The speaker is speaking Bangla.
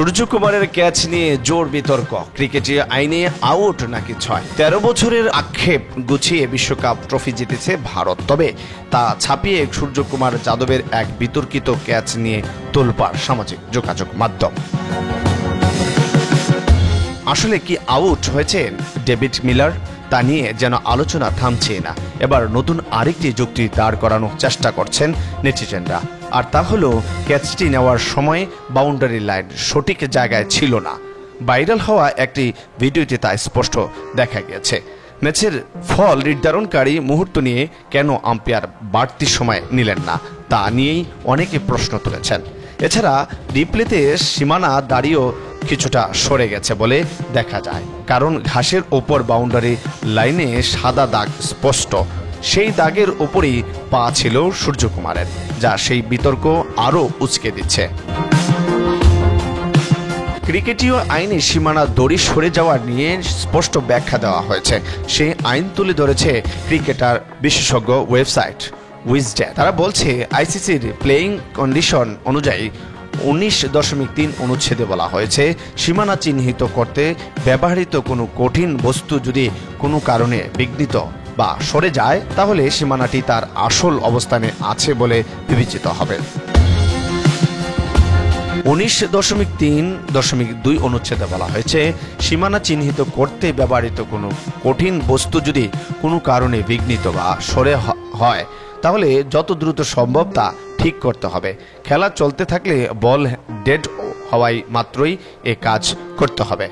সূর্যকুমারের ক্যাচ নিয়ে জোর বিতর্ক, ক্রিকেটে আইনে আউট নাকি ৬। ১৩ বছরের আক্ষেপ গুছিয়ে বিশ্বকাপ ট্রফি জিতেছে ভারত, তবে তা ছাপিয়ে সূর্যকুমার যাদবের এক বিতর্কিত ক্যাচ নিয়ে তোলপাড় সামাজিক যোগাযোগ মাধ্যম। আসলে কি আউট হয়েছেন ডেভিড মিলার, তা নিয়ে যেন আলোচনা থামছে না। এবার নতুন আরেকটি যুক্তি দাঁড় করানোর চেষ্টা করছেন নেটিজেনরা, আর তা হলো ক্যাচটি নেওয়ার সময় বাউন্ডারি লাইন সঠিক জায়গায় ছিল না। ভাইরাল হওয়া একটি ভিডিওতে তা স্পষ্ট দেখা গিয়েছে। ম্যাচের ফল নির্ধারণকারী মুহূর্ত নিয়ে কেন আম্পায়ার বাড়তি সময় নিলেন না, তা নিয়েই অনেকে প্রশ্ন তুলেছেন। এছাড়া রিপ্লেতে সীমানা দাঁড়িয়েও কিছুটা সরে গেছে বলে দেখা যায়, কারণ ঘাসের ওপর বাউন্ডারি লাইনে সাদা দাগ স্পষ্ট। সেই দাগের ওপরই পা ছিল সূর্যকুমারের, যা সেই বিতর্ক আরও উচকে দিচ্ছে। ক্রিকেটীয় আইনে সীমানা দড়ি সরে যাওয়া নিয়ে স্পষ্ট ব্যাখ্যা দেওয়া হয়েছে। সেই আইন তুলে ধরেছে ক্রিকেটার বিশেষজ্ঞ ওয়েবসাইট উইজডেন। তারা বলছে, আইসিসির প্লেয়িং কন্ডিশন অনুযায়ী 19.3 অনুচ্ছেদে বলা হয়েছে, সীমানা চিহ্নিত করতে ব্যবহৃত কোনো কঠিন বস্তু যদি কোনো কারণে বিঘ্নিত বা সরে যায়, তাহলে সীমানাটি তার আসল অবস্থানে আছে বলে বিবেচিত হবে। 19.3.2 অনুচ্ছেদে বলা হয়েছে, সীমানা চিহ্নিত করতে ব্যবহৃত কোনো কঠিন বস্তু যদি কোনো কারণে বিঘ্নিত বা সরে হয়, তাহলে যত দ্রুত সম্ভব তা ঠিক করতে হবে। খেলা চলতে থাকলে বল ডেড হওয়াই মাত্রই এ কাজ করতে হবে।